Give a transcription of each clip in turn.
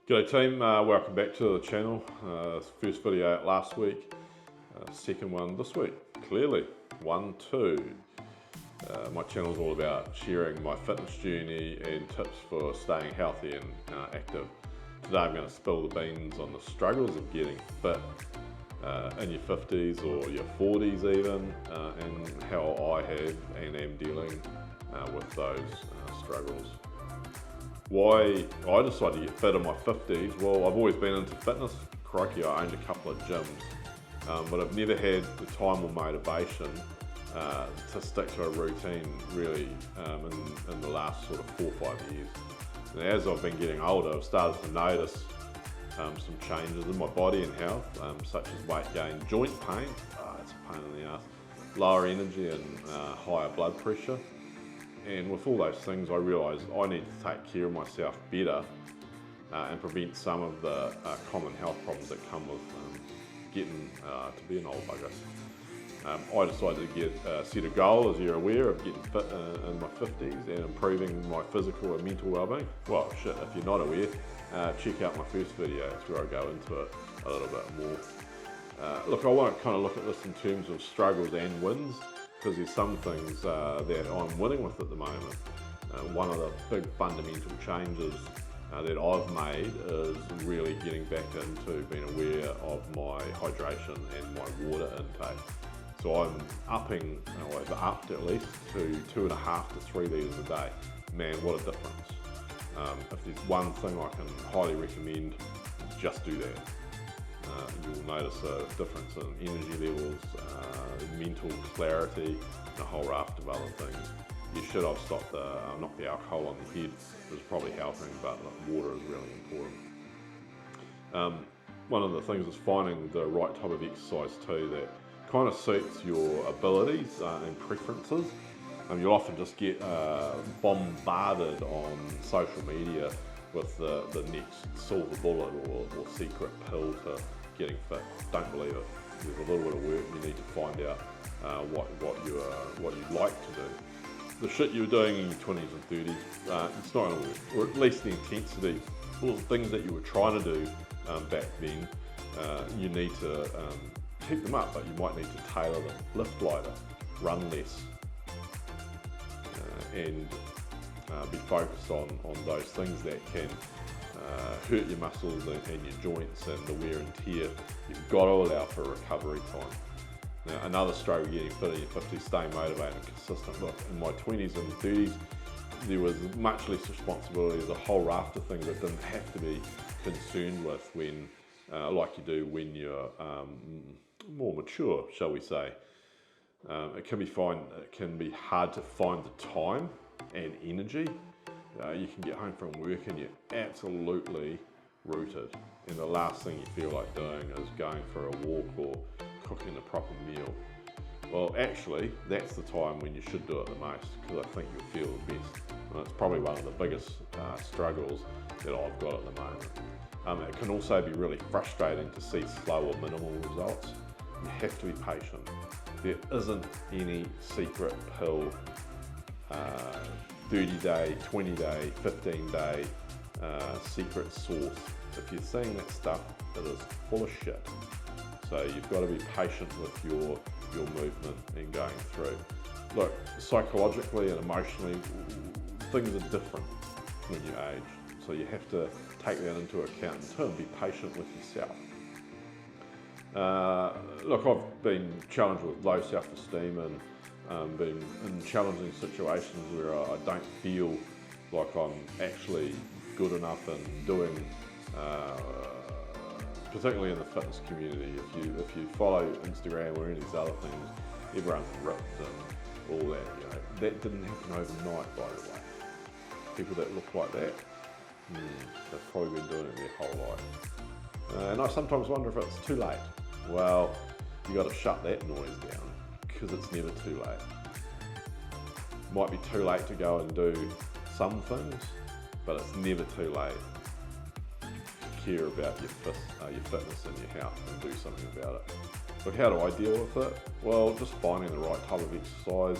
G'day team, welcome back to the channel. First video out last week, second one this week, clearly, 1, 2. My channel is all about sharing my fitness journey and tips for staying healthy and active. Today I'm going to spill the beans on the struggles of getting fit in your 50s or your 40s even, and how I have and am dealing with those struggles. Why I decided to get fit in my 50s, well, I've always been into fitness. Crikey, I owned a couple of gyms, but I've never had the time or motivation to stick to a routine really in the last sort of 4 or 5 years. And as I've been getting older, I've started to notice some changes in my body and health, such as weight gain, joint pain, it's a pain in the ass, lower energy and higher blood pressure. And with all those things, I realised I need to take care of myself better and prevent some of the common health problems that come with getting to be an old bugger. I decided to set a goal, as you're aware, of getting fit in my 50s and improving my physical and mental well-being. Well, shit, if you're not aware, check out my first video. It's where I go into it a little bit more. Look, I want to kind of look at this in terms of struggles and wins, because there's some things that I'm winning with at the moment. One of the big fundamental changes that I've made is really getting back into being aware of my hydration and my water intake. So I'm upping, I've upped at least to 2.5 to 3 litres a day. Man, what a difference. If there's one thing I can highly recommend, just do that. You'll notice a difference in energy levels, mental clarity, and a whole raft of other things. You should have stopped knocked the alcohol on the head. It's probably helping, but water is really important. One of the things is finding the right type of exercise too that kind of suits your abilities and preferences. You'll often just get bombarded on social media with the next silver bullet or secret pill to getting fit. Don't believe it. There's a little bit of work. You need to find out what you'd like to do. The shit you were doing in your 20s and 30s, it's not going to work. Or at least the intensity, all the things that you were trying to do back then, you need to keep them up, but you might need to tailor them. Lift lighter, run less, and be focused on those things that can hurt your muscles and your joints and the wear and tear. You've got to allow for recovery time. Now, another struggle getting fit in your 50s, staying motivated and consistent. Look, in my 20s and 30s, there was much less responsibility. There's a whole raft of things that didn't have to be concerned with when, like you do when you're more mature, shall we say. It can be hard to find the time and energy. You can get home from work and you're absolutely rooted, and the last thing you feel like doing is going for a walk or cooking a proper meal. Well, actually, that's the time when you should do it the most, because I think you'll feel the best. And it's probably one of the biggest struggles that I've got at the moment. It can also be really frustrating to see slow or minimal results. You have to be patient. There isn't any secret pill 30-day, 20-day, 15-day secret sauce. If you're seeing that stuff, it is full of shit. So you've got to be patient with your movement and going through. Look, psychologically and emotionally, things are different when you age. So you have to take that into account and be patient with yourself. Look, I've been challenged with low self-esteem and been in challenging situations where I don't feel like I'm actually good enough and doing, particularly in the fitness community. If you follow Instagram or any of these other things, everyone's ripped and all that. You know, that didn't happen overnight, by the way. People that look like that, they've probably been doing it their whole life. And I sometimes wonder if it's too late. Well, you got to shut that noise down, because it's never too late. Might be too late to go and do some things, but it's never too late to care about your fitness and your health and do something about it. But how do I deal with it? Well, just finding the right type of exercise.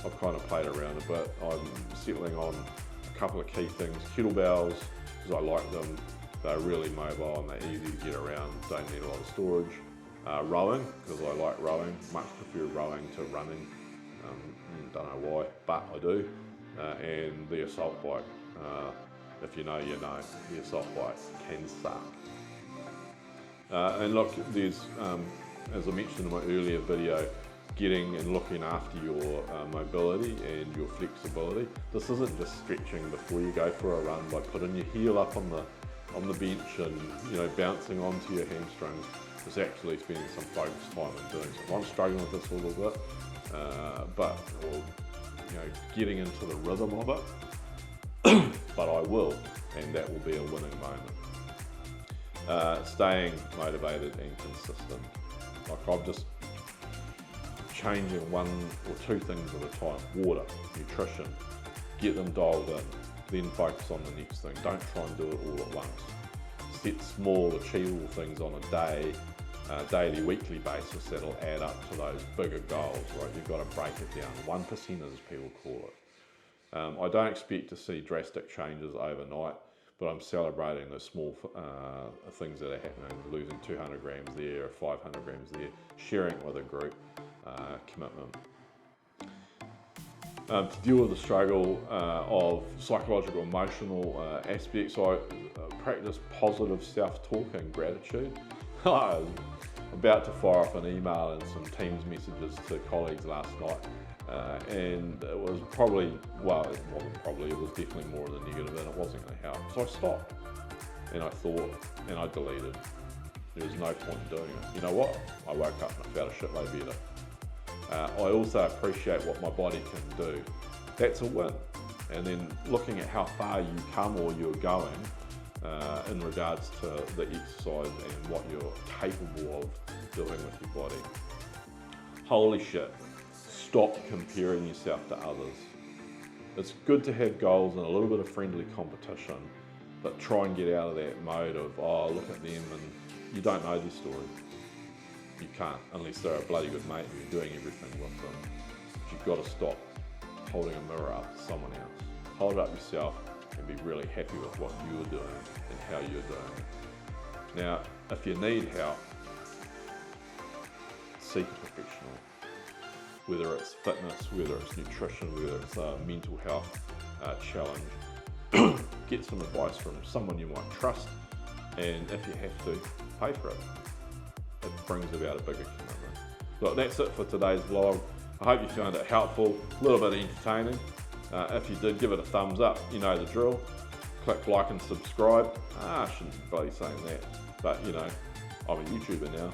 I've kind of played around a bit. I'm settling on a couple of key things. Kettlebells, because I like them. They're really mobile and they're easy to get around, don't need a lot of storage. Rowing, because I like rowing, much prefer rowing to running. Don't know why, but I do. And the assault bike. If you know, you know. The assault bike can suck. And look, there's, as I mentioned in my earlier video, getting and looking after your mobility and your flexibility. This isn't just stretching before you go for a run by putting your heel up on the bench and, you know, bouncing onto your hamstrings. It's actually spending some focused time in doing so. I'm struggling with this a little bit, but you know, getting into the rhythm of it. But I will, and that will be a winning moment. Staying motivated and consistent. Like I'm just changing one or two things at a time. Water, nutrition, get them dialed in, then focus on the next thing. Don't try and do it all at once. Set small, achievable things on a daily, weekly basis that'll add up to those bigger goals, right? You've got to break it down. 1%, as people call it. I don't expect to see drastic changes overnight, but I'm celebrating the small things that are happening, losing 200 grams there, 500 grams there, sharing it with a group, commitment. To deal with the struggle of psychological, emotional aspects, I practice positive self-talk and gratitude. I was about to fire off an email and some Teams messages to colleagues last night, and it was probably, well, it wasn't probably, it was definitely more of the negative, and it wasn't going to help. So I stopped, and I thought, and I deleted. There was no point in doing it. You know what? I woke up and I felt a shitload better. I also appreciate what my body can do. That's a win. And then looking at how far you come or you're going in regards to the exercise and what you're capable of doing with your body. Holy shit, stop comparing yourself to others. It's good to have goals and a little bit of friendly competition, but try and get out of that mode of, oh, look at them, and you don't know their story. You can't, unless they're a bloody good mate and you're doing everything with them. But you've got to stop holding a mirror up to someone else. Hold it up yourself and be really happy with what you're doing and how you're doing it. Now, if you need help, seek a professional. Whether it's fitness, whether it's nutrition, whether it's a mental health challenge, get some advice from someone you might trust, and if you have to, pay for it. It brings about a bigger commitment. Look, that's it for today's vlog. I hope you found it helpful, a little bit entertaining. If you did, give it a thumbs up, you know the drill. Click like and subscribe. I shouldn't be bloody saying that, but you know, I'm a YouTuber now.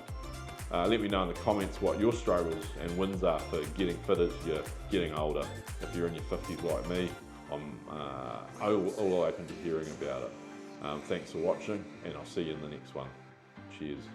Let me know in the comments what your struggles and wins are for getting fit as you're getting older. If you're in your 50s like me, I'm all open to hearing about it. Thanks for watching, and I'll see you in the next one. Cheers.